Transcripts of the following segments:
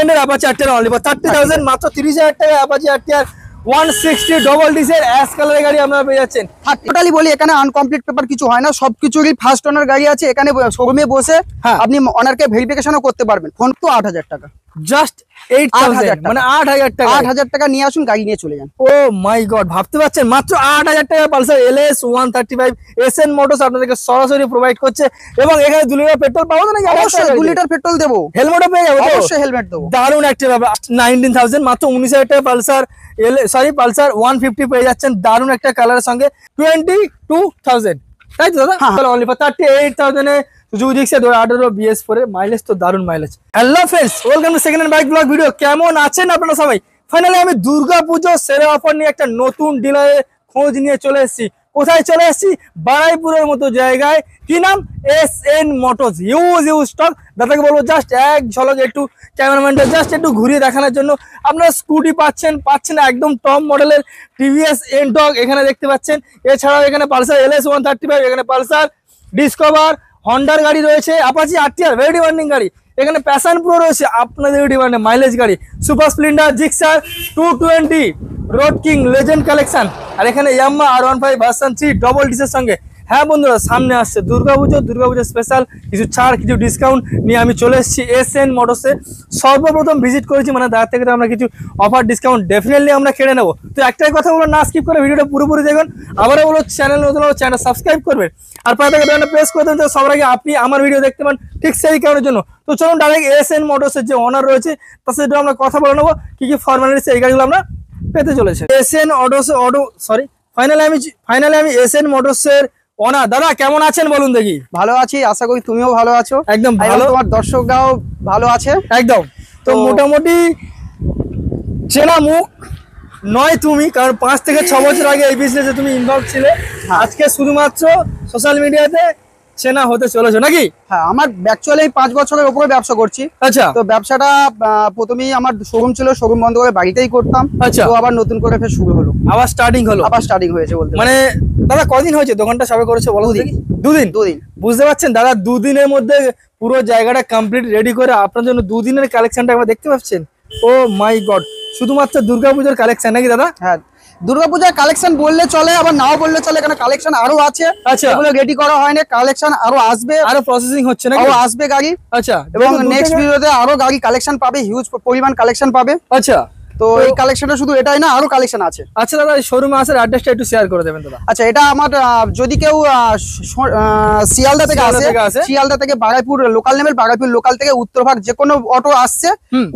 ব্র্যান্ডের Apache RTR only for 30,000 মাত্র 30,000 টাকা Apache RTR 160 double diesel ash কালারের গাড়ি আপনারা পেয়ে যাচ্ছেন। টোটালি বলি এখানে আনকমপ্লিট পেপার কিছু হয় না, সবকিছুরই ফার্স্ট ওনার গাড়ি আছে। এখানে শোরুমে বসে আপনি অনারকে ভেরিফিকেশনও করতে পারবেন। ফোন তো 8,000 টাকা, জাস্ট 8,000 মানে 8,000 টাকা। 8,000 টাকা নিয়ে আসুন, গাড়ি নিয়ে চলে যান। ও মাই গড, ভাবতে পারছেন মাত্র 8,000 টাকা পালসার এলএস 135 এসএন মোটরস আপনাদেরকে সরাসরি প্রোভাইড করছে। এবং এখানে 2 লিটার পেট্রোল পাবো তো নাকি? অবশ্যই 2 লিটার পেট্রোল দেবো, হেলমেটও পেয়ে যাবো। অবশ্যই হেলমেট দেবো। দারুণ একটা ব্যাপার। 19,000 মাত্র 19,000 টাকা পালসার পালসার 150 পেয়ে যাচ্ছেন দারুণ একটা কালারের সঙ্গে 22,000, তাই তো দাদা? Only for 38,000 A Suzuki Gixxer 2018 BS4 এর মাইলেজ তো দারুণ mileage. Hello friends, welcome to second hand bike blog video. কেমন আছেন আপনারা সবাই? ফাইনালি আমি দুর্গাপূজো সেরা অফার নিয়ে একটা নতুন ডিলারে খোঁজ নিয়ে চলে এসেছি। কোথায় চলে এসেছি? বারাইপুরের মতো জায়গায়। কি নাম? SN motors. Huge stock. দাদাকে বলবো জাস্ট এক ঝলক একটু ক্যামেরাম্যানটা জাস্ট একটু ঘুরিয়ে দেখানোর জন্য। আপনারা স্কুটি পাচ্ছেন একদম টপ মডেলের টিভিএস এনটর্ক এখানে দেখতে পাচ্ছেন। এছাড়াও এখানে পালসার LS 135, এখানে পালসার ডিসকভার, হন্ডার গাড়ি রয়েছে, অ্যাপাচি আরটিআর ভেরি ডিমান্ডিং গাড়ি, এখানে প্যাশন প্রো রয়েছে আপনাদের ডিমান্ডে মাইলেজ গাড়ি, Super Splendor, Gixxer 220, Road King, legend collection. আর এখানে ইয়ামাহা R15 ভার্সন 3 ডবল ডিসের সঙ্গে। হ্যাঁ বন্ধুরা, সামনে আসছে দুর্গাপুজো স্পেশাল কিছু ছাড়, কিছু ডিসকাউন্ট নিয়ে আমি চলে এসেছি SN মোটরসে। সর্বপ্রথম ভিজিট করেছি, মানে তার থেকে তো আমরা কিছু অফার ডিসকাউন্ট ডেফিনেটলি আমরা কেড়ে নেবো। তো একটাই কথা বলো, না স্কিপ করে ভিডিওটা পুরোপুরি দেখুন। আবারও বলো, চ্যানেল নতুন হলে চ্যানেল সাবস্ক্রাইব করবেন আর পাশে থেকে বাটনটা প্রেস করে দেবেন, সবার আগে আপনি আমার ভিডিও দেখতে পান ঠিক সেই কারণের জন্য। তো চলুন ডাইরেক্ট SN মোটরসের যে ওনার রয়েছে তার সাথে আমরা কথা বলে নেবো কি কি ফর্মালিটিস এই গাড়িগুলো আমরা পেতে চলেছে। ফাইনালি আমি SN মোটরসের ওনার। দাদা কেমন আছেন বলুন দেখি? ভালো আছি, আশা করি তুমিও ভালো আছো। একদম ভালো, তোমার দর্শকরাও ভালো আছে একদম। তো মোটামুটি চেনা মুখ নয় তুমি, কারণ 5 থেকে 6 বছর আগে এই বিজনেসে তুমি ইনভলভ ছিলে। আজকে শুধুমাত্র সোশ্যাল মিডিয়াতে চেনা হতে চলেছো নাকি? হ্যাঁ, আমার অ্যাকচুয়ালি 5 বছরের উপরে ব্যবসা করছি। আচ্ছা। তো ব্যবসাটা প্রথমেই আমার শোরুম ছিল, শোরুম বন্ধ করে বাড়িতেই করতাম। আচ্ছা। তো আবার নতুন করে ফের শুরু হলো, আবার স্টার্টিং হয়েছে বলতে। মানে দাদা কদিন হয়েছে দোকানটা সবে করেছে বলো দেখি? 2 দিন। বুঝতে পারছেন দাদা, 2 দিনের মধ্যে পুরো জায়গাটা কমপ্লিট রেডি করে আপনার জন্য 2 দিনের কালেকশনটা একবার দেখতে পাচ্ছেন। ও মাই গড, শুধুমাত্র দুর্গাপূজার কালেকশন নাকি দাদা? হ্যাঁ, দুর্গাপূজার কালেকশন বললে চলে, আবার নাও বললে চলে, কারণ কালেকশন আরো আছে। আচ্ছা, এগুলো রেডি করা হয়নি, কালেকশন আরো আসবে, আরো প্রসেসিং হচ্ছে নাকি? আরো আসবে গাড়ি। আচ্ছা, এবং নেক্সট ভিডিওতে আরো গাড়ি কালেকশন পাবে, হিউজ পরিমাণ কালেকশন পাবে। আচ্ছা, তো এই কালেকশনটা শুধু এটাই না, আরো কালেকশন আছে। আচ্ছা দাদা, শোরুমে আসার অ্যাড্রেসটা একটু শেয়ার করে দেবেন দাদা। আচ্ছা, এটা আমার যদি কেউ শিয়ালদা থেকে আসে, শিয়ালদা থেকে বারাইপুর লোকাল নেবেন, বারাইপুর লোকাল থেকে উত্তরভাগ যে কোনো অটো আসছে,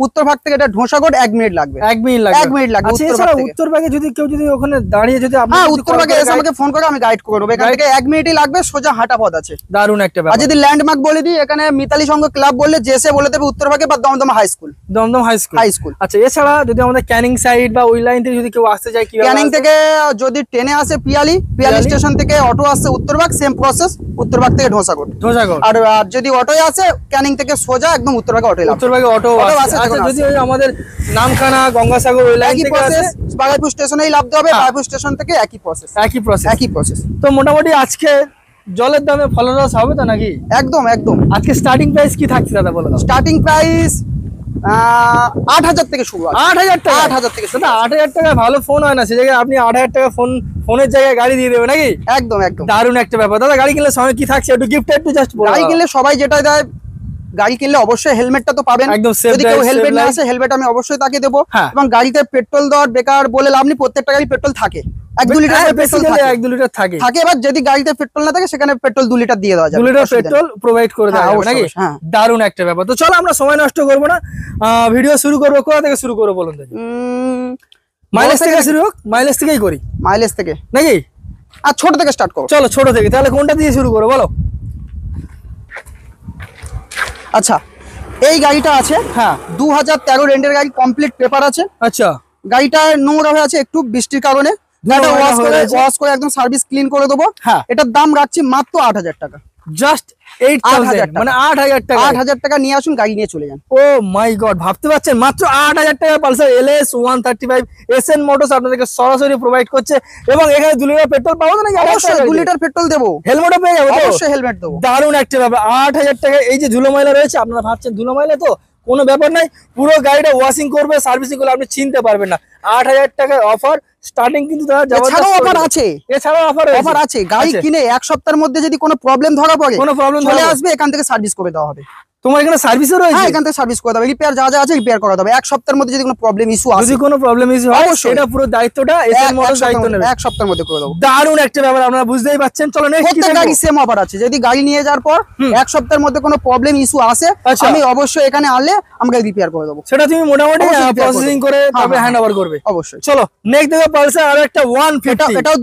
উত্তরভাগ থেকে এটা ঢোসাগড় 1 মিনিট লাগবে। 1 মিনিট লাগবে। আচ্ছা, এছাড়া উত্তরভাগে যদি কেউ ওখানে দাঁড়িয়ে যদি আপনি উত্তরভাগে এসে আমাকে ফোন করে আমি গাইড করে দেবো। এখান থেকে 1 মিনিটই লাগবে, সোজা হাঁটা পথ আছে। দারুণ একটা ব্যাপার। আর যদি ল্যান্ডমার্ক বলে দিই, এখানে মিতালি সংঘ ক্লাব বললে জেসে বলে দেবে উত্তরভাগে, বা Dum Dum high school. High school. আচ্ছা, এছাড়া যদি আমাদের ক্যানিং সাইড বা ওই লাইন থেকে যদি কেউ আসতে চায়, কি ক্যানিং থেকে যদি ট্রেনে আসে পিয়ালি স্টেশন থেকে অটো আসছে উত্তরভাগ, সেম প্রসেস, উত্তরভাগ থেকে ঢোসাগড়। আর যদি অটোয় আসে ক্যানিং থেকে সোজা একদম উত্তরভাগে অটো আছে। আচ্ছা, যদি আমাদের নামখানা, গঙ্গাসাগর ওই লাইন থেকে আসে, বারাইপুর স্টেশনেই নামতে হবে, বারাইপুর স্টেশন থেকে একই প্রসেস। তো মোটামুটি আজকে জলের দামে ফলের রস হবে তো নাকি? একদম। আজকে স্টার্টিং প্রাইস কি থাকছে দাদা বলে দাও? স্টার্টিং প্রাইস 8,000 থেকে শুরু। 8,000 টাকা? 8,000 থেকে শুরু। 8,000 টাকা ভালো ফোন হয় না, সে জায়গায় আপনি 8,000 টাকা ফোনের জায়গায় গাড়ি দিয়ে দেবে নাকি? একদম। দারুণ একটা ব্যাপার। দাদা গাড়ি কিনলে সময় কি থাকছে একটু গিফট একটু জাস্ট বলো। গাড়ি কিনলে সবাই যেটা দেয়, গাড়ি কিনলে অবশ্যই হেলমেটটা তো পাবেন। যদি কেউ হেলমেট না আসে, হেলমেট আমি অবশ্যই তাকে দেবো। এবং গাড়িতে পেট্রোল দেওয়ার বেকার বলে লাভ নেই, প্রত্যেকটা গাড়ি পেট্রোল থাকে, 1-2 লিটার থাকে। এবার যদি গাড়িতে পেট্রোল না থাকে, সেখানে পেট্রোল 2 লিটার দিয়ে দেওয়া যাবে, 2 লিটার পেট্রোল প্রোভাইড করে দেওয়া যাবে নাকি? দারুণ একটা ব্যাপার। তো চলো আমরা সময় নষ্ট করবো না, ভিডিও শুরু করবো। কোথা থেকে শুরু করবো বলুন দেখি? মাইলেজ থেকে শুরু হোক। মাইলেজ থেকেই করি। মাইলেজ থেকে নাকি? আর ছোট থেকে স্টার্ট করো। চলো ছোট থেকে। তাহলে কোনটা দিয়ে শুরু করবো বলো? আচ্ছা, এই গাড়িটা আছে 2013 রেন্টের গাড়ি, কমপ্লিট পেপার আছে। আচ্ছা, গাড়িটা নোংরা হয়ে আছে একটু বৃষ্টির কারণে, ওয়াশ করে একদম সার্ভিস ক্লিন করে দেবো। এটার দাম রাখছি মাত্র 8,000 টাকা। জাস্ট 8,000 মানে 8,000 টাকা। 8,000 টাকা নিয়ে আসুন, গাড়ি নিয়ে চলে যান। ও মাই গড, ভাবতে পারছেন মাত্র 8,000 টাকা পালসার LS 135 SN মোটরস আপনাদেরকে সরাসরি প্রোভাইড করছে। এবং এখানে 2 লিটার পেট্রোল পাবো তো নাকি? অবশ্যই 2 লিটার পেট্রোল দেবো, হেলমেটও পেয়ে যাবো। অবশ্যই হেলমেট দেবো। দারুণ একটা ব্যাপার। 8,000 টাকা। এই যে ধুলো ময়লা রয়েছে, আপনারা ভাবছেন ধুলো ময়লা তো কোনো ব্যাপার নাই, পুরো গাড়িটা ওয়াশিং করবে, সার্ভিসিং করলে আপনি চিনতে পারবেন না। 8,000 টাকার অফার স্টার্টিং, কিন্তু এছাড়াও অফার আছে, অফার আছে। গাড়ি কিনে 1 সপ্তাহের মধ্যে যদি কোনো প্রবলেম ধরা পড়ে, কোনো প্রবলেম চলে আসবে, এখান থেকে সার্ভিস করে দেওয়া হবে। তোমার এখানে সার্ভিসও রয়েছে? হ্যাঁ, এখান থেকে সার্ভিস করে দেবে, রিপেয়ার যা যা আছে রিপেয়ার করা হবে। 1 সপ্তাহের মধ্যে যদি কোনো প্রবলেম ইস্যু আসে, যদি কোনো প্রবলেম ইস্যু হয় সেটা পুরো দায়িত্বটা এসএন মোটরস দায়িত্ব নেবে। 1 সপ্তাহের মধ্যে করে দেবো। দারুণ একটা ব্যাপার, আপনারা বুঝতেই পাচ্ছেন। চলো নেক্সট, প্রত্যেক গাড়ি সেম অফার আছে। যদি গাড়ি নিয়ে যাওয়ার পর 1 সপ্তাহের মধ্যে কোনো প্রবলেম ইস্যু আসে, আমি অবশ্যই এখানে আনলে আমরা রিপেয়ার করে দেবো। সেটা তুমি মোটামুটি প্রসেসিং করে তবে হ্যান্ড ওভার করবে অবশ্যই। চলো নেক্সট দেখো পালসার আর একটা 150, এটাও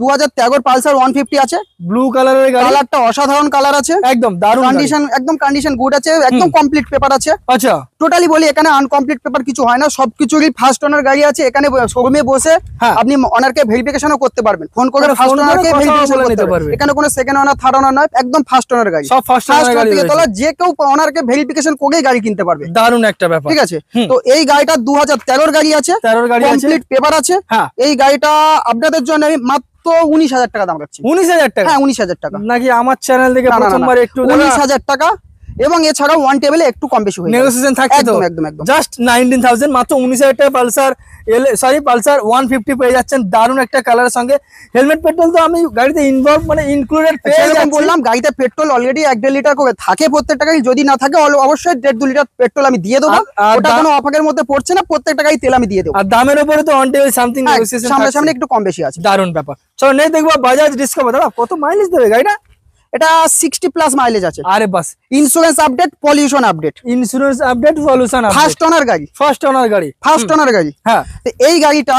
2013 পালসার 150 আছে, ব্লু কালারের গাড়ি। কালারটা অসাধারণ কালার আছে, একদম দারুণ কন্ডিশন, একদম কন্ডিশন গুড আছে, একদম কমপ্লিট পেপার আছে। আচ্ছা, টোটালি বলি এখানে আনকমপ্লিট পেপার কিছু হয় না, সবকিছুরই ফার্স্ট ওনার গাড়ি আছে। এখানে শোরুমে বসে আপনি ওনারকে ভেরিফিকেশনও করতে পারবেন, ফোন করে ফার্স্ট ওনারকে ভেরিফিকেশন করতে পারবেন। এখানে কোনো সেকেন্ড ওনার, থার্ড ওনার নয়, একদম ফার্স্ট ওনার গাড়ি, সব ফার্স্ট ওনার গাড়ি থেকে তোলা। যে কেউ ওনারকে ভেরিফিকেশন করেই গাড়ি কিনতে পারবে। দারুণ একটা ব্যাপার, ঠিক আছে। তো এই গাড়িটা 2013 গাড়ি আছে, 13 গাড়ি আছে, কমপ্লিট পেপার আছে। এই গাড়িটা আপনাদের জন্য আমি মাত্র 19,000 টাকা দাম রাখছি। 19,000 টাকা? হ্যাঁ, 19,000 টাকা। নাকি আমার চ্যানেল থেকে প্রথমবার একটু 19,000 টাকা, এবং এছাড়াও ওয়ান টেবিলে একটু কম বেশি হয়ে যাবে, নেগোসিয়েশন থাকছে তো। একদম একদম জাস্ট 19,000, মাত্র 19,000 টাকা পালসার পালসার 150 পেয়ে যাচ্ছেন দারুণ একটা কালারের সঙ্গে। হেলমেট পেট্রোল তো আমি গাড়িতে ইনভলভ মানে ইনক্লুডেড পেয়ে যাচ্ছি। বললাম গাড়িতে পেট্রোল অলরেডি 1-1.5 লিটার করে থাকে প্রত্যেকটা গাড়ি, যদি না থাকে অবশ্যই 1.5-2 লিটার পেট্রোল আমি দিয়ে দেবো। ওটা কোনো অফারের মধ্যে পড়ছে না, প্রত্যেকটা গাড়ি তেল আমি দিয়ে দেবো। আর দামের উপরে তো অন টেবিল সামথিং নেগোসিয়েশন সামনে একটু কম বেশি আছে। দারুণ ব্যাপার। চলো নেক্সট দেখবো বাজাজ ডিসকভার। দাদা কত মাইলেজ দেবে গাড়িটা? এটা 60+ মাইলেজ আছে। আরে বাস, insurance update, pollution update, insurance update, pollution update, first owner গাড়ি, ফার্স্ট ওনার গাড়ি, ফার্স্ট ওনার গাড়ি। হ্যাঁ, তো এই গাড়িটা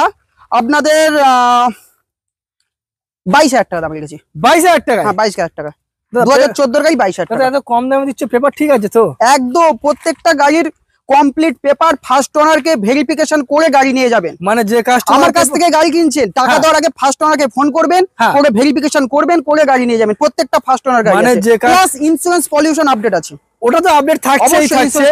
আপনাদের 22,000 টাকা দাম রেখেছি। 22,000 টাকা? হ্যাঁ, 22,000 টাকা। 2014 গাড়ি 22,000 টাকা। এত কম দামে দিচ্ছ, পেপার ঠিক আছে তো? একদম প্রত্যেকটা গাড়ির কমপ্লিট পেপার, ফার্স্ট ওনারকে ভেরিফিকেশন করে গাড়ি নিয়ে যাবেন। মানে যে কাস্টমার আমার কাছ থেকে গাড়ি কিনছেন, টাকা দেওয়ার আগে ফার্স্ট ওনারকে ফোন করবেন, করে ভেরিফিকেশন করবেন, করে গাড়ি নিয়ে যাবেন। প্রত্যেকটা ফার্স্ট ওনার গাড়ি আছে, প্লাস ইন্স্যুরেন্স পলিউশন আপডেট আছে। ওটা তো আপডেট থাকছেই থাকছে,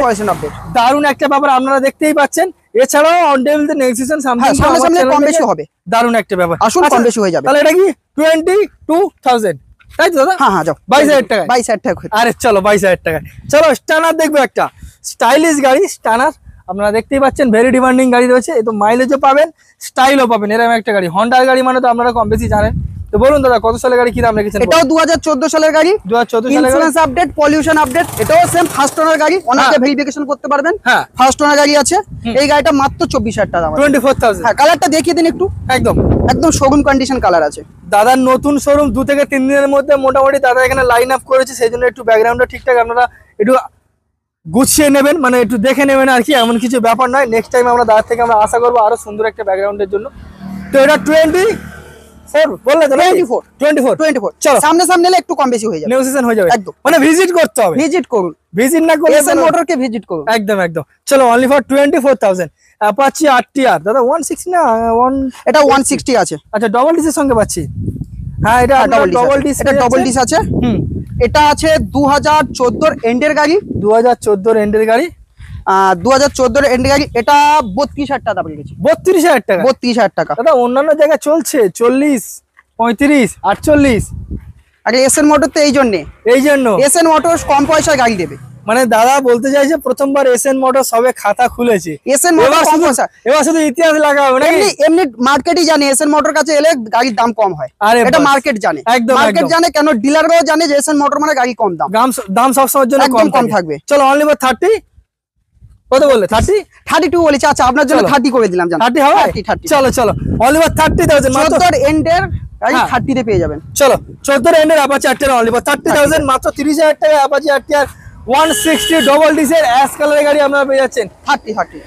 দারুণ একটা ব্যাপার আপনারা দেখতেই পাচ্ছেন। এছাড়াও অন টেবিল তে নেগোসিয়েশন সামথিং সামনে কম বেশি হবে, দারুণ একটা ব্যাপার। আসুন কম বেশি হয়ে যাবে। তাহলে এটা কি 22,000 তাই তো দাদা? হ্যাঁ যাও 22,000 টাকা। 22,000 টাকা। আরে চলো 22,000 টাকা। চলো স্টানার দেখবো, একটা স্টাইলিশ গাড়ি স্টানার। আপনারা দেখতেই পাচ্ছেন ভেরি ডিমান্ডিং গাড়ি রয়েছে, এই তো মাইলেজও পাবেন, স্টাইলও পাবেন, এরকম একটা গাড়ি। হন্ডার গাড়ি মানে তো আপনারা কম বেশি জানেন। তো বলুন দাদা কত সালের গাড়ি, কি দাম রেখেছেন? এটাও 2014 সালের গাড়ি, 2014 সালের ইন্স্যুরেন্স আপডেট, পলিউশন আপডেট। এটাও সেম ফার্স্ট ওনার গাড়ি, ওনাকে ভেরিফিকেশন করতে পারবেন। হ্যাঁ, ফার্স্ট ওনার গাড়ি আছে। এই গাড়িটা মাত্র 24,000 টাকা দাম। 24,000। হ্যাঁ, কালারটা দেখিয়ে দিন একটু। একদম শোরুম কন্ডিশন কালার আছে। দাদার নতুন শোরুম 2 থেকে 3 দিনের মধ্যে মোটামুটি দাদা এখানে লাইন আপ করেছে, সেই জন্য একটু ব্যাকগ্রাউন্ডটা ঠিকঠাক আপনারা একটু গুছিয়ে নেবেন, মানে একটু দেখে নেবেন আর কি, এমন কিছু ব্যাপার নয়। নেক্সট টাইম আমরা দাদার থেকে আমরা আশা করবো আরো সুন্দর একটা ব্যাকগ্রাউন্ডের জন্য। তো এটা 24 বললে তো? 24। চলো সামনে এলে একটু কম বেশি হয়ে যাবে, নেগোসিয়েশন হয়ে যাবে একদম। মানে ভিজিট করতে হবে, ভিজিট করুন, ভিজিট না করলে এসএন মোটরকে ভিজিট করুন। একদম। চলো অনলি ফর 24,000 অ্যাপাচি RTR। দাদা 160 না এটা 160 আছে। আচ্ছা, ডবল ডিসের সঙ্গে পাচ্ছি। হ্যাঁ, এটা ডবল ডিস, এটা ডবল ডিস আছে। এটা আছে 2014 এন্ডের গাড়ি, 2014 এন্ডের গাড়ি, 2014 এন্ডের গাড়ি। এটা 32,000 টাকা দাম রেখেছি। 32,000 টাকা? 32,000 টাকা। দাদা অন্যান্য জায়গায় চলছে 40, 35, 48। আরে এসএন মোটর তো এই জন্য এসএন মোটর কম পয়সায় গাড়ি দেবে। মানে দাদা বলতে চাইছে প্রথমবার এসএন মোটর সবে খাতা খুলেছে, এসএন মোটর কম পয়সা, এবার শুধু ইতিহাস লাগাবে না। এমনি মার্কেটই জানে এসএন মোটর কাছে এলে গাড়ির দাম কম হয়। এটা মার্কেট জানে, মার্কেট জানে, কেন ডিলাররাও জানে যে এসএন মোটর মানে গাড়ি কম দাম, দাম সবসময়ের জন্য কম থাকবে। চলো অনলি ফর 30। কত বললে? 32 বলেছি। আচ্ছা, আপনার জন্য 30 করে দিলাম। 30 হবে? 30। চলো অনলি ফর 30,000 মাত্র 14 এন্ডের গাড়ি 30 তে পেয়ে যাবেন। চলো 14 এন্ডের অ্যাপাচি RTR অনলি ফর 30,000 মাত্র 30,000 টাকা। অ্যাপাচি RTR 160 ডবল ডিসের অ্যাশ কালারের গাড়ি আপনারা পেয়ে যাচ্ছেন 30।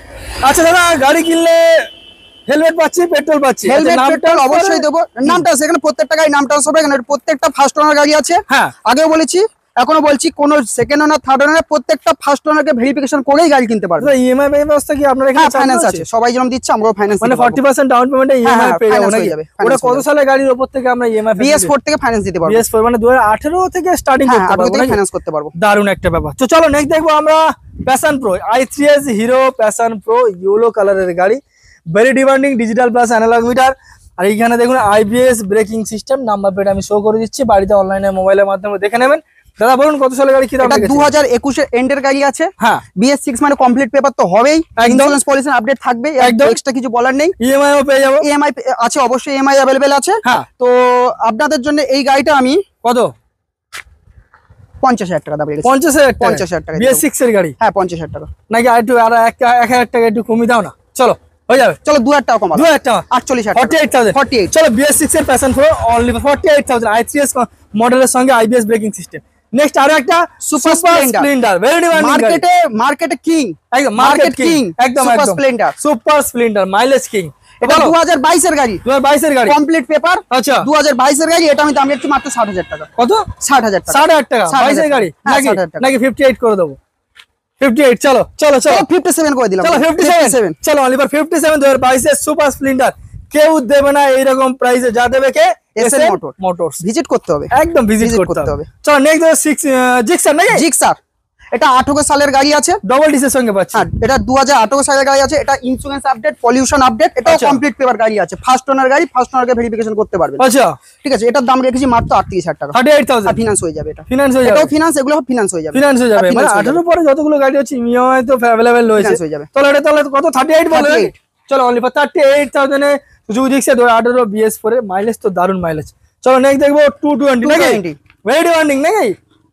আচ্ছা দাদা, গাড়ি কিনলে হেলমেট পাচ্ছি, পেট্রোল পাচ্ছি? হেলমেট পেট্রোল অবশ্যই দেবো। নামটা আছে এখানে, প্রত্যেকটা গাড়ি নামটা হবে এখানে। প্রত্যেকটা ফার্স্ট ওনার গাড়ি আছে। হ্যাঁ, আগেও বলেছি, এখনো বলছি, কোন সেকেন্ড ওনার, থার্ড ওনার, প্রত্যেকটা ফার্স্ট ওনারকে ভেরিফিকেশন করেই গাড়ি কিনতে পারবে। ইএমআই ব্যবস্থা কি আপনার এখানে? ফাইন্যান্স আছে, সবাই যেরকম দিচ্ছে আমরাও ফাইন্যান্স, মানে 40% ডাউন পেমেন্টে ইএমআই পেয়ে যাবো নাকি? ওটা কত সালের গাড়ির উপর থেকে আমরা ইএমআই? BS4 থেকে ফাইন্যান্স দিতে পারবো। BS4 মানে 2018 থেকে স্টার্টিং করতে পারবো, ফাইন্যান্স করতে পারবো। দারুণ একটা ব্যাপার। তো চলো নেক্সট দেখবো আমরা Passion Pro i3s Hero Passion Pro yellow কালারের গাড়ি, very demanding, digital plus analog meter. আর এইখানে দেখুন IBS braking system, number plate আমি শো করে দিচ্ছি, বাড়িতে অনলাইনে মোবাইলের মাধ্যমে দেখে নেবেন। দাদা বলুন কত সালের গাড়ি, কি দাম রেখেছেন? 2021 এর এন্ডের গাড়ি আছে। হ্যাঁ, BS6 মানে কমপ্লিট পেপার তো হবেই, ইন্স্যুরেন্স পলিসি আপডেট থাকবে, একদম এক্সট্রা কিছু বলার নেই। ইএমআই ও পেয়ে যাবো? ইএমআই আছে, অবশ্যই ইএমআই अवेलेबल আছে। হ্যাঁ, তো আপনাদের জন্য এই গাড়িটা আমি কত? 50,000 টাকা দাম রেখেছি। 50,000 টাকা BS6 এর গাড়ি? হ্যাঁ 50,000 টাকা। নাকি আর একটু 1000 টাকা একটু কমিয়ে দাও না, চলো হয়ে যাবে। চলো 2000 টাকা কমাবো, 2000 টাকা 48,000 48,000 48। চলো BS6 এর প্যাশন প্রো অনলি 48,000 i3s মডেলের সঙ্গে IBS ব্রেকিং সিস্টেম। নেক্সট আরো একটা সুপার স্প্লেন্ডার, ভেরি ডিমান্ডিং মার্কেটে কিং, একদম মার্কেট কিং, একদম super Splendor, super Splendor mileage king. এটা 2022 এর গাড়ি, 2022 এর গাড়ি কমপ্লিট পেপার। আচ্ছা 2022 এর গাড়ি, এটা আমি দাম রেখেছি মাত্র 60,000 টাকা। কত? 60,000 টাকা। 60,000 টাকা 22 এর গাড়ি নাকি 58 করে দেবো? 58 চলো চলো চলো 57 করে দিলাম। চলো 57 চলো অনলি ফর 57 2022 এর সুপার স্প্লেন্ডার। কেউ দেবে না এইরকম প্রাইসে, যা দেবে কে? SN motors. ভিজিট করতে হবে, একদম ভিজিট করতে হবে। চলো নেক্সট 6 জিক্সার নাকি? জিক্সার এটা 28 সালের গাড়ি আছে, ডবল ডিসের সঙ্গে পাচ্ছি। হ্যাঁ এটা 2028 সালের গাড়ি আছে। এটা ইন্স্যুরেন্স আপডেট, পলিউশন আপডেট, এটা কমপ্লিট পেপার গাড়ি আছে। ফার্স্ট ওনার গাড়ি, ফার্স্ট ওনারকে ভেরিফিকেশন করতে পারবেন। আচ্ছা ঠিক আছে, এটার দাম রেখেছি মাত্র 38,000 টাকা। 38,000 ফিনান্স হয়ে যাবে, এটা ফিনান্স হয়ে যাবে। এটাও ফিনান্স, এগুলো ফিনান্স হয়ে যাবে, ফিনান্স হয়ে যাবে। মানে 18 পরে যতগুলো গাড়ি আছে ইএমআই তো अवेलेबल রয়েছে, হয়ে যাবে। চলো এটা তাহলে কত? 38 বলে। চলো only for 38,000 A Suzuki Gixxer 2018 BS4 এর মাইলেজ তো দারুন মাইলেজ। চলো নেক্সট দেখবো 220 নাকি? ভেরি ডিমান্ডিং নাকি?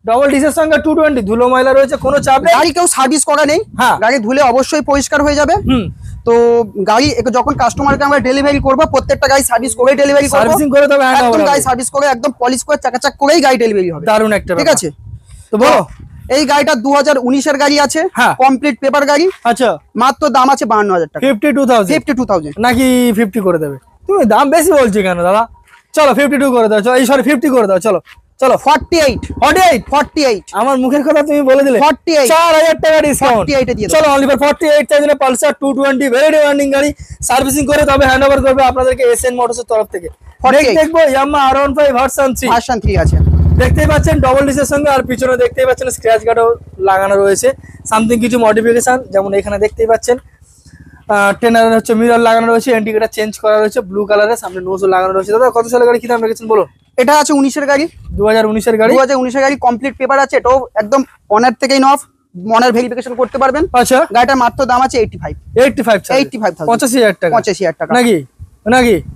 ডবল ডিসের সঙ্গে 220, ধুলো ময়লা রয়েছে, কোনো চাপ নেই। গাড়ি কেউ সার্ভিস করা নেই, গাড়ি ধুলে অবশ্যই পরিষ্কার হয়ে যাবে। তো গাড়ি যখন কাস্টমারকে আমরা ডেলিভারি করব, প্রত্যেকটা গাড়ি সার্ভিস করে ডেলিভারি করব, সার্ভিসিং করে তবে একদম গাড়ি সার্ভিস করে একদম পলিশ করে চাকাচাক করেই গাড়ি ডেলিভারি হবে। দারুন একটা, ঠিক আছে? তো বলো এই গাড়িটা 2019 এর গাড়ি আছে, কমপ্লিট পেপার গাড়ি। আচ্ছা মাত্র দাম আছে 52,000 টাকা। 52,000 নাকি 50 করে দেবে? তুমি দাম বেশি বলছো কেন দাদা? চলো 52 করে দাও, চলো এই সরি 50 করে দাও। চলো চলো 48 আমার মুখের কথা তুমি বলে দিলে। 48 4000 টাকা ডিসকাউন্ট। 48 এ দিয়ে দাও। চলো only for 48,000 A Pulsar 220 very demanding গাড়ি, সার্ভিসিং করে তবে হ্যান্ডওভার করবে আপনাদেরকে এসএন মোটরস এর তরফ থেকে। দেখবো ইয়ামাহা R15 ভার্সন 3 আছে, দেখতেই পাচ্ছেন ডবল ডিসের সঙ্গে, আর পিছনে দেখতেই পাচ্ছেন স্ক্র্যাচ গার্ডও লাগানো রয়েছে। সামথিং কিছু মডিফিকেশন, যেমন এখানে দেখতেই পাচ্ছেন টেনার হচ্ছে মিরর লাগানো রয়েছে, ইন্ডিকেটর চেঞ্জ করা রয়েছে ব্লু কালারের, সামনে নোজও লাগানো রয়েছে। দাদা কত সালের গাড়ি, কি দাম রেখেছেন বলুন? এটা আছে 19 এর গাড়ি, 2019 এর গাড়ি। 2019 এর গাড়ি, কমপ্লিট পেপার আছে। এটাও একদম অনার থেকেই নফ, মনার ভেরিফিকেশন করতে পারবেন। আচ্ছা গাড়িটার মাত্র দাম আছে 85,000 85,000 টাকা 85,000 টাকা নাকি?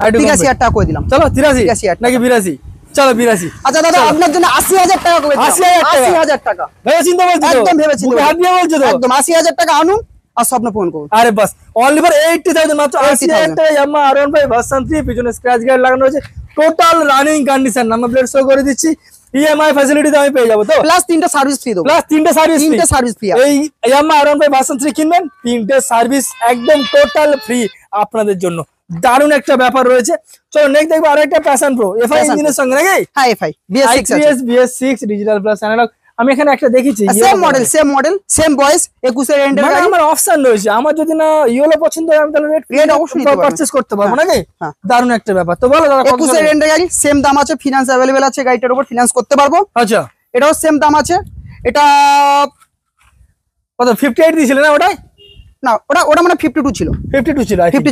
83,000 টাকা করে দিলাম। চলো 83 নাকি 82? চলো 82। আচ্ছা দাদা আপনার জন্য 80,000 টাকা করে দিলাম। 80,000 টাকা ভেবে চিন্তা বলছো? একদম ভেবে চিন্তা, হাত দিয়ে বলছো তো? একদম 80,000 টাকা আনুন আর স্বপ্ন পূরণ করুন। আরে বাস অনলি ফর 80,000 মাত্র 80,000 টাকা ইয়ামাহা R15 ভার্সন 3, পিছনে স্ক্র্যাচ গার্ড লাগানো রয়েছে, total running condition, number plate show করে দিচ্ছি। ইএমআই ফ্যাসিলিটি আমি পেয়ে যাবো তো, প্লাস 3টা সার্ভিস ফ্রি দেবো। প্লাস 3টা সার্ভিস ফ্রি। এই ইয়ামাহা R15 ভার্সন 3 কিনবেন, 3টে সার্ভিস একদম টোটাল ফ্রি আপনাদের জন্য। দারুণ একটা ব্যাপার রয়েছে। চলো নেক্সট দেখবো আরেকটা প্যাশন প্রো এফআই ইঞ্জিনের সঙ্গে নাকি? হ্যাঁ FI BS6 digital plus analogue. আমি এখানে একটা দেখেছি সেম মডেল সেম বয়স 21 এর এন্ডের গাড়ি। আমার অপশন রয়েছে, আমার যদি না ইয়েলো পছন্দ হয় আমি তাহলে রেড অবশ্যই পারচেজ করতে পারবো নাকি? দারুণ একটা ব্যাপার। তো বলো দাদা 21 এর এন্ডের গাড়ি, সেম দাম আছে, ফিনান্স अवेलेबल আছে, গাড়িটার উপর ফিনান্স করতে পারবো। আচ্ছা এটাও সেম দাম আছে। এটা কত 58 দিয়েছিল না ওটাই? না ওটা মানে 52 ছিল, 50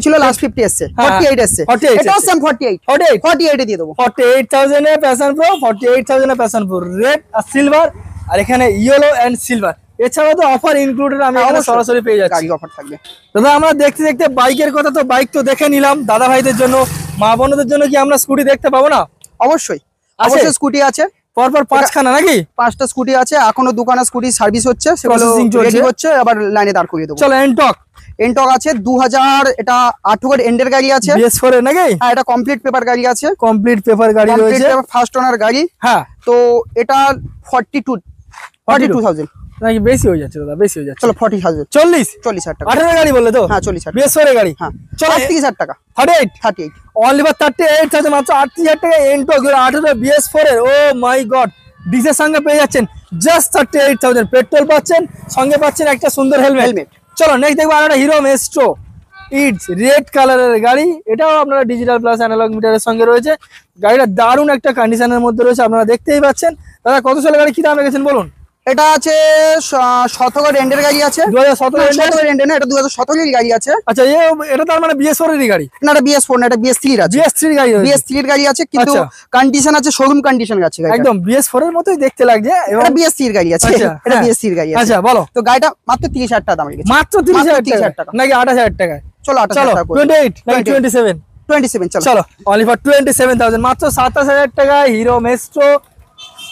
ছিল, লাস্ট 50 এসেছে, 48 এসেছে। এটাও সেম 48 এ দিয়ে দেবো। 48,000 এ প্যাশন প্রো, 48,000 এ প্যাশন প্রো রেড আর সিলভার, আর এখানে ইয়েলো এন্ড সিলভার। এছাড়াও তো অফার ইনক্লুডেড আমি এখানে সরাসরি পেয়ে যাচ্ছি, গাড়ি অফার থাকবে। দাদা আমরা দেখতে দেখতে বাইকের কথা তো বাইক তো দেখে নিলাম, দাদা ভাইদের জন্য মা বোনদের জন্য কি আমরা স্কুটি দেখতে পাবো না? অবশ্যই স্কুটি আছে, পরপর 5খানা নাকি? 5টা স্কুটি আছে, এখনো দোকানে স্কুটি সার্ভিস হচ্ছে, সেগুলো রেডি হচ্ছে, আবার লাইনে দাঁড় করিয়ে দেবো। চলো এনটক আছে 2000, এটা 18 এন্ডের গাড়ি আছে, BS4 এর নাকি? হ্যাঁ এটা কমপ্লিট পেপার গাড়ি আছে, কমপ্লিট পেপার গাড়ি রয়েছে, ফার্স্ট ওনার গাড়ি। হ্যাঁ তো এটা 42,000 নাকি? বেশি হয়ে যাচ্ছে দাদা, বেশি হয়ে যাচ্ছে। চলো 40,000 40,000 টাকা 18 গাড়ি বললে তো? হ্যাঁ 40,000 BS4 এর গাড়ি। হ্যাঁ চলো 38,000 টাকা 38 অনলি ফর 38,000 মাত্র 38,000 টাকা এনটক 18 BS4 এর। ও মাই গড, ডিজের সঙ্গে পেয়ে যাচ্ছেন জাস্ট 38,000, পেট্রোল পাচ্ছেন, সঙ্গে পাচ্ছেন একটা সুন্দর হেলমেট। চলো নেক্সট দেখবো আরেকটা হিরো মেস্ট্রো ইটস রেড কালারের গাড়ি, এটাও আপনারা ডিজিটাল প্লাস অ্যানালগ মিটারের সঙ্গে রয়েছে। গাড়িটা দারুণ একটা কন্ডিশনের মধ্যে রয়েছে, আপনারা দেখতেই পাচ্ছেন। দাদা কত সালের গাড়ি, কি দাম রেখেছেন বলুন? এটা আছে 17 এন্ডের গাড়ি আছে, 2017 এন্ডের না, এটা 2017 এর গাড়ি আছে। আচ্ছা এটা তার মানে BS4 এর গাড়ি না, এটা BS4 না, এটা BS3 এর আছে। BS3 এর গাড়ি, BS3 এর গাড়ি আছে, কিন্তু কন্ডিশন আছে শোরুম কন্ডিশন আছে গাড়ি, একদম BS4 এর মতই দেখতে লাগছে। এটা BS3 এর গাড়ি আছে, এটা BS3 এর গাড়ি আছে। আচ্ছা বলো, তো গাড়িটা মাত্র 30,000 টাকা দাম রেখেছে, মাত্র 30,000 টাকা নাকি 28,000 টাকা? চলো 28,000 টাকা, 28 নাকি 27? 27 চলো অনলি ফর 27,000, মাত্র 27,000 টাকা হিরো মেস্ট্রো।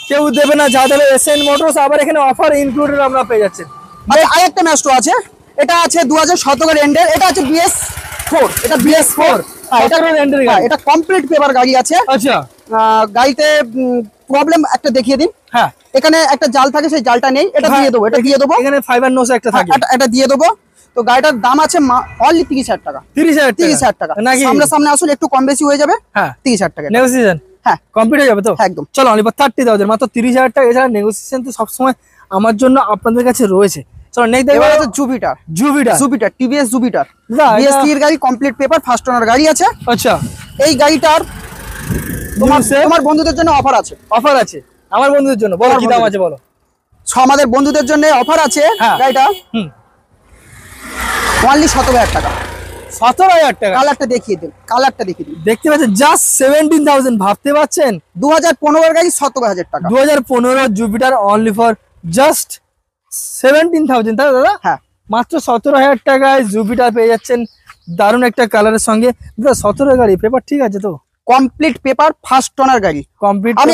কেউ দেবে না, যা দেবে SN মোটরস। আবার এখানে অফার ইনক্লুডেড আমরা পেয়ে যাচ্ছেন। আচ্ছা আরেকটা মেস্ট্রো আছে, এটা আছে 2017 এন্ডের, এটা আছে BS4, এটা BS4, এটা কমপ্লিট পেপার গাড়ি আছে। আচ্ছা গাড়িতে প্রবলেম একটা দেখিয়ে দিন। হ্যাঁ, এখানে একটা জাল থাকে, সেই জালটা নেই, এটা দিয়ে দেবো, এটা দিয়ে দেবো। এখানে ফাইবার নোস একটা থাকে, এটা দিয়ে দেবো। তো গাড়িটার দাম আছে অনলি 30,000 টাকা। 30,000 টাকা নাকি সামনে আসলে একটু কম বেশি হয়ে যাবে। হ্যাঁ 30,000 টাকা নেগোসিয়েশন, হ্যাঁ কমপ্লিট হয়ে যাবে তো একদম। চলো অনলি ফর 30,000, মাত্র 30,000 টাকা। এছাড়া নেগোসিয়েশন তো সবসময় আমার জন্য আপনাদের কাছে রয়েছে। চলো নেক্সট দেখবো জুপিটার TVS জুপিটার BS3 এর গাড়ি, কমপ্লিট পেপার, ফার্স্ট ওনার গাড়ি আছে। আচ্ছা এই গাড়িটার তোমার বন্ধুদের জন্য অফার আছে। আমার বন্ধুদের জন্য বলো কি দাম আছে বলো। আমাদের বন্ধুদের জন্য অফার আছে গাড়িটা অনলি 17,000 টাকা। 17,000 টাকা? কালারটা দেখিয়ে দিন, দেখতে পাচ্ছেন জাস্ট 17,000, ভাবতে পারছেন? 2015 এর গাড়ি 17,000 টাকা। 2015 জুপিটার অনলি ফর জাস্ট 17,000, তাই দাদা? হ্যাঁ মাত্র 17,000 টাকায় জুপিটার পেয়ে যাচ্ছেন, দারুণ একটা কালারের সঙ্গে। 17 গাড়ি পেপার ঠিক আছে তো? কমপ্লিট পেপার, ফার্স্ট ওনার গাড়ি কমপ্লিট। আমি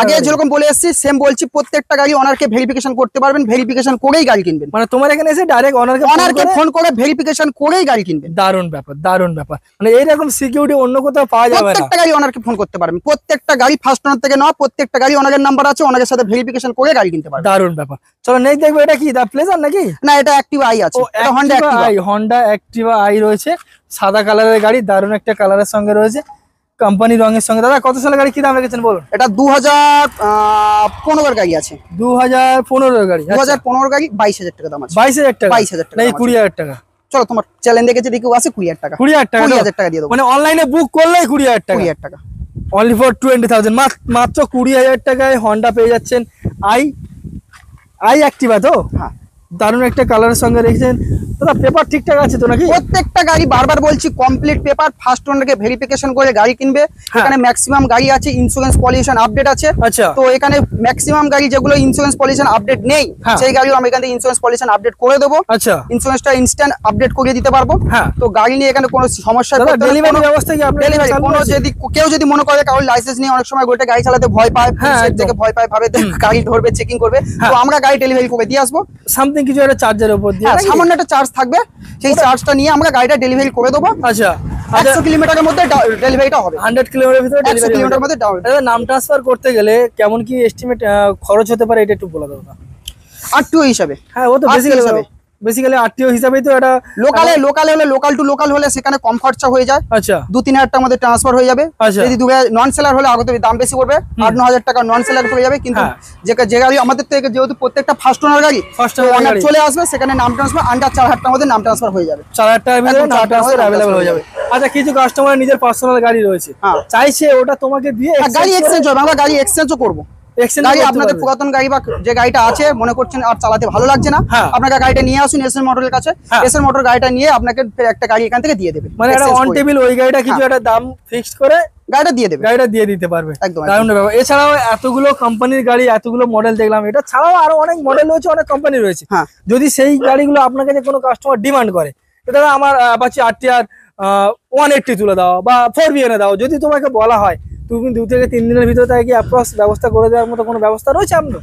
আগে যেরকম বলে এসেছি সেম বলছি, প্রত্যেকটা গাড়ি ওনারকে ভেরিফিকেশন করতে পারবেন, ভেরিফিকেশন করেই গাড়ি কিনবেন। মানে তোমার এখানে এসে ডাইরেক্ট ওনারকে ফোন করে ভেরিফিকেশন করেই গাড়ি কিনবেন। দারুণ ব্যাপার। মানে এইরকম সিকিউরিটি অন্য কোথাও পাওয়া যাবে না। প্রত্যেকটা গাড়ি ওনারকে ফোন করতে পারবেন, প্রত্যেকটা গাড়ি ফার্স্ট ওনার থেকে নেওয়া, প্রত্যেকটা গাড়ি ওনারের নাম্বার আছে, ওনারের সাথে ভেরিফিকেশন করে গাড়ি কিনতে পারবেন। দারুণ ব্যাপার। চলো নেক্সট দেখবো, এটা কি দা প্লেজার নাকি? না, এটা অ্যাক্টিভা আই আছে, এটা হন্ডা অ্যাক্টিভা আই রয়েছে, সাদা কালারের গাড়ি, দারুণ একটা কালারের সঙ্গে রয়েছে, কোম্পানি রঙের সঙ্গে। দাদা কত সালের গাড়ি, কি দাম রেখেছেন বলুন? এটা 2015 এর গাড়ি আছে। 2015 গাড়ি? 2015 গাড়ি, 22,000 টাকা দাম আছে। 22,000 টাকা? 22,000 টাকা নাকি 20,000 টাকা? চলো তোমার চ্যালেঞ্জ দেখে যদি কেউ আসে 20,000 টাকা। 20,000 টাকা দিয়ে দেবো, মানে অনলাইনে বুক করলেই 20,000 টাকা। 20,000 টাকা অনলি ফর 20,000, মাত্র 20,000 টাকায় হন্ডা পেয়ে যাচ্ছেন। আই অ্যাক্টিভা তো? হ্যাঁ, দারুণ একটা কালারের সঙ্গে রেখেছেন। দাদা পেপার ঠিকঠাক আছে তো নাকি? প্রত্যেকটা গাড়ি বারবার বলছি কমপ্লিট পেপার, ফার্স্ট ওনারকে ভেরিফিকেশন করে গাড়ি কিনবে। এখানে ম্যাক্সিমাম গাড়ি আছে ইন্স্যুরেন্স পলিউশন আপডেট আছে। আচ্ছা, তো এখানে ম্যাক্সিমাম গাড়ি যেগুলো ইন্স্যুরেন্স পলিউশন আপডেট নেই, সেই গাড়িও আমি এখান থেকে ইন্স্যুরেন্স পলিউশন আপডেট করে দেবো। আচ্ছা, ইন্স্যুরেন্সটা ইনস্ট্যান্ট আপডেট করে দিতে পারবো। তো গাড়ি নিয়ে এখানে কোনো সমস্যা, ডেলিভারি ব্যবস্থা কি আপনাদের? ডেলিভারি কোনো যদি কেউ যদি মনে করে কারোর লাইসেন্স নিয়ে অনেক সময় গোটা গাড়ি চালাতে ভয় পায়, থেকে ভয় পায়, ভাবে গাড়ি ধরবে, চেকিং করবে, তো আমরা গাড়ি ডেলিভারি করে দিয়ে আসবো। সামথিং কিছু একটা চার্জের উপর দিয়ে, সামান্য একটা চার্জ থাকবে, সেই চার্জটা নিয়ে আমরা গাড়িটা ডেলিভারি করে দেবো। আচ্ছা, 100 কিলোমিটারের মধ্যে ডেলিভারিটা হবে। 100 কিলোমিটার ভিতরে 100 কিলোমিটার মধ্যে। নাম ট্রান্সফার করতে গেলে কেমন কি এস্টিমেট খরচ হতে পারে, এটা একটু বলে দাও না। আরটিও হিসাবে? হ্যাঁ, ও তো বেসিক্যালি আরটিও হিসাবেই তো। এটা লোকালে হলে, লোকাল টু লোকাল হলে সেখানে কম খরচা হয়ে যায়। আচ্ছা, 2-3 হাজার টাকার মধ্যে ট্রান্সফার হয়ে যাবে। যদি নন সেলার হলে আগত দাম বেশি পড়বে, 8-9 হাজার টাকা নন সেলার পড়ে যাবে। কিন্তু যে গাড়ি আমাদের থেকে, যেহেতু প্রত্যেকটা ফার্স্ট ওনার গাড়ি চলে আসবে, সেখানে নাম ট্রান্সফার আন্ডার 4,000 টাকার মধ্যে নাম ট্রান্সফার হয়ে যাবে। 4,000 টাকার ভিতরে নাম ট্রান্সফার अवेलेबल হয়ে যাবে। আচ্ছা, কিছু কাস্টমার নিজের পার্সোনাল গাড়ি রয়েছে, চাইছে ওটা তোমাকে দিয়ে গাড়ি এক্সচেঞ্জ হবে, আমরা গাড়ি এক্সচেঞ্জও করবো। গাড়ি আপনাদের পুরাতন গাড়ি বা যে গাড়িটা আছে মনে করছেন আর চালাতে ভালো লাগছে না, আপনাকে গাড়িটা নিয়ে আসুন এসএন মোটরের কাছে। এসএন মোটর গাড়িটা নিয়ে আপনাকে একটা গাড়ি এখান থেকে দিয়ে দেবে। মানে একটা অন টেবিল ওই গাড়িটা কিছু একটা দাম ফিক্সড করে গাড়িটা দিয়ে দেবে, গাড়িটা দিয়ে দিতে পারবে। একদম দারুণ ব্যাপার। এছাড়াও এতগুলো কোম্পানির গাড়ি, এতগুলো মডেল দেখলাম, এটা ছাড়াও আরো অনেক মডেল রয়েছে, অনেক কোম্পানি রয়েছে। যদি সেই গাড়িগুলো আপনার কাছে কোনো কাস্টমার ডিমান্ড করে, দাদা আমার অ্যাপাচি RTR 180 তুলে দাও বা 4B এনে দাও, যদি তোমাকে বলা হয়, তুমি 2 থেকে 3 দিনের ভিতরে তাকে অ্যাপ্রক্স ব্যবস্থা করে দেওয়ার মতো কোনো ব্যবস্থা রয়েছে আপনার?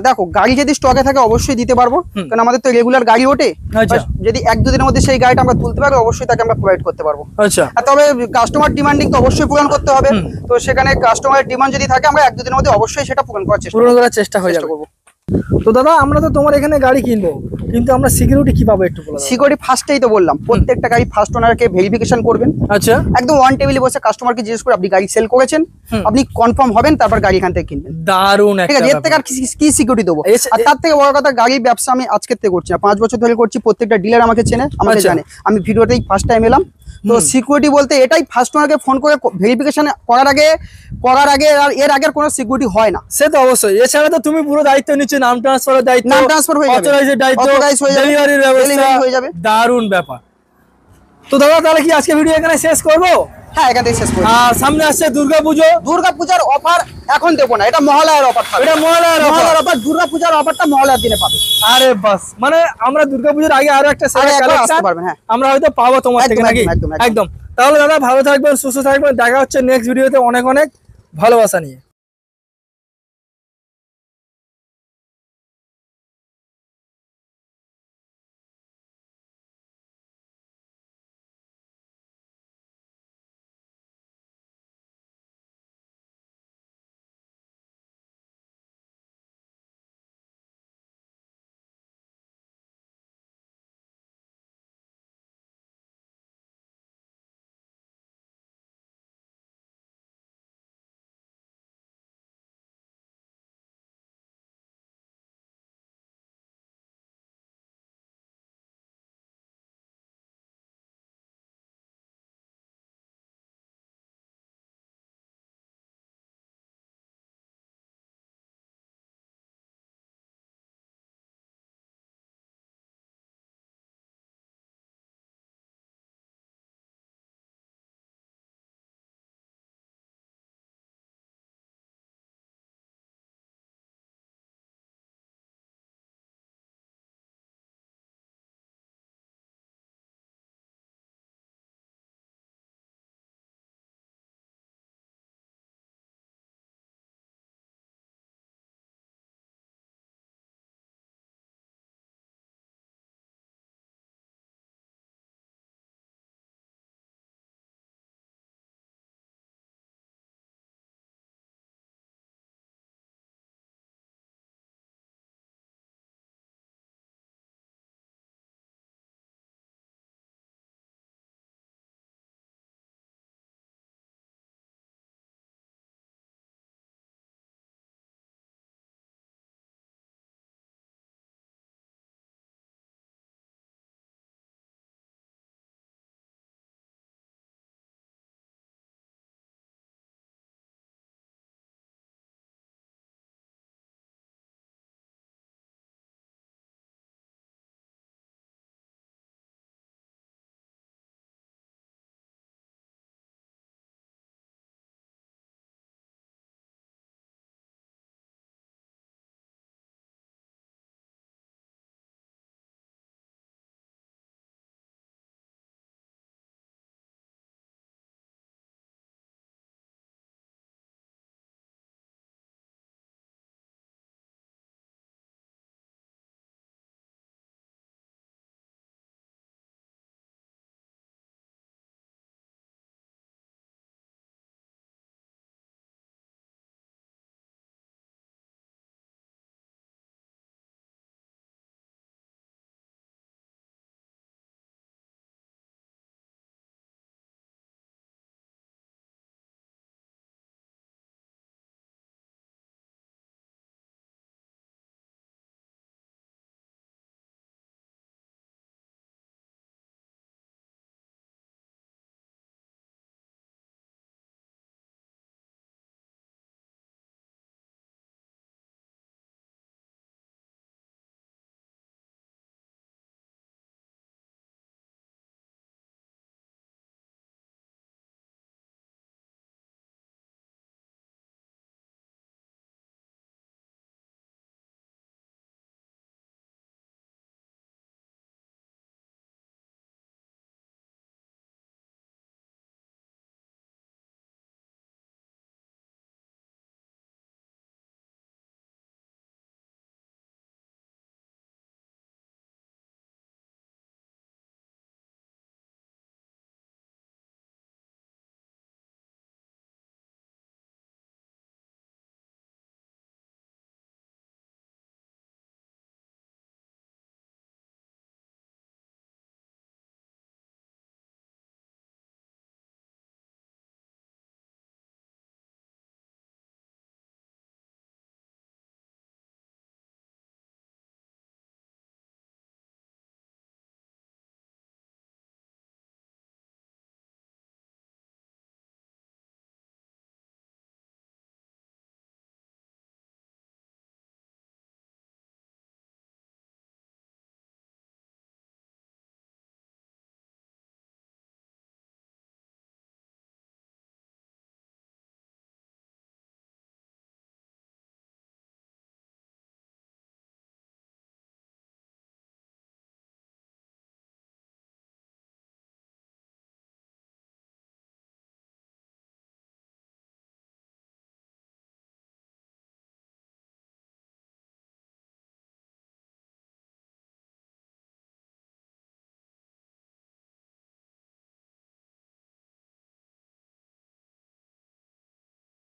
দেখো, গাড়ি যদি স্টকে থাকে অবশ্যই দিতে পারবো, কারণ আমাদের তো রেগুলার গাড়ি ওঠে। যদি 1-2 দিনের মধ্যে সেই গাড়িটা আমরা তুলতে পারবো, অবশ্যই তাকে আমরা প্রোভাইড করতে পারবো। আচ্ছা, তবে কাস্টমার ডিমান্ডিং তো অবশ্যই পূরণ করতে হবে। তো সেখানে কাস্টমারের ডিমান্ড যদি থাকে, আমরা 1-2 দিনের মধ্যে অবশ্যই সেটা পূরণ করার চেষ্টা করবো। তো দাদা, আমরা তো তোমার এখানে গাড়ি কিনবো, কিন্তু আমরা সিকিউরিটি কি পাবো একটু বলো। সিকিউরিটি ফার্স্টেই তো বললাম, প্রত্যেকটা গাড়ি ফার্স্ট ওনারকে ভেরিফিকেশন করবেন। আচ্ছা, একদম ওয়ান টেবিলে বসে কাস্টমারকে জিজ্ঞেস করে আপনি গাড়ি সেল করেছেন, আপনি কনফার্ম হবেন, তারপর গাড়ি এখান থেকে কিনবেন। দারুণ, ঠিক আছে। এর থেকে আর কি সিকিউরিটি দেবো? আর তার থেকে বড় কথা, গাড়ির ব্যবসা আমি আজকের থেকে করছি না, 5 বছর ধরে করছি। প্রত্যেকটা ডিলার আমাকে চেনে, আমাকে জানে। আমি ভিডিওতেই ফার্স্ট টাইম এলাম, তো সিকিউরিটি বলতে এটাই কাস্টমারকে ফোন করে ভেরিফিকেশন করার আগে আর এর আগের কোনো সিকিউরিটি হয় না। সে তো অবশ্যই, এছাড়া তো তুমি পুরো দায়িত্ব নিচ্ছ, নাম ট্রান্সফারের দায়িত্ব, নাম ট্রান্সফার হয়ে যাবে, অথরাইজের দায়িত্ব, ডেলিভারির ব্যবস্থা হয়ে যাবে, দারুণ ব্যাপার। তো দাদা তাহলে কি আজকে ভিডিও এখানে শেষ করবো? হ্যাঁ এখান থেকে শেষ করব। আর সামনে আসছে দুর্গাপূজার অফার এখন দেবো না, এটা মহালয়ার অফার থাকবে। এটা মহালয়ার অফার, দুর্গাপূজার অফারটা মহালয়ার দিনে পাবে। আরে বাস, মানে আমরা দুর্গাপূজার আগে আরো একটা আসতে পারবেন। হ্যাঁ আমরা হয়তো পাবো তোমার থেকে নাকি? একদম। তাহলে দাদা ভালো থাকবেন, সুস্থ থাকবেন, দেখা হচ্ছে নেক্সট ভিডিওতে অনেক অনেক ভালোবাসা নিয়ে।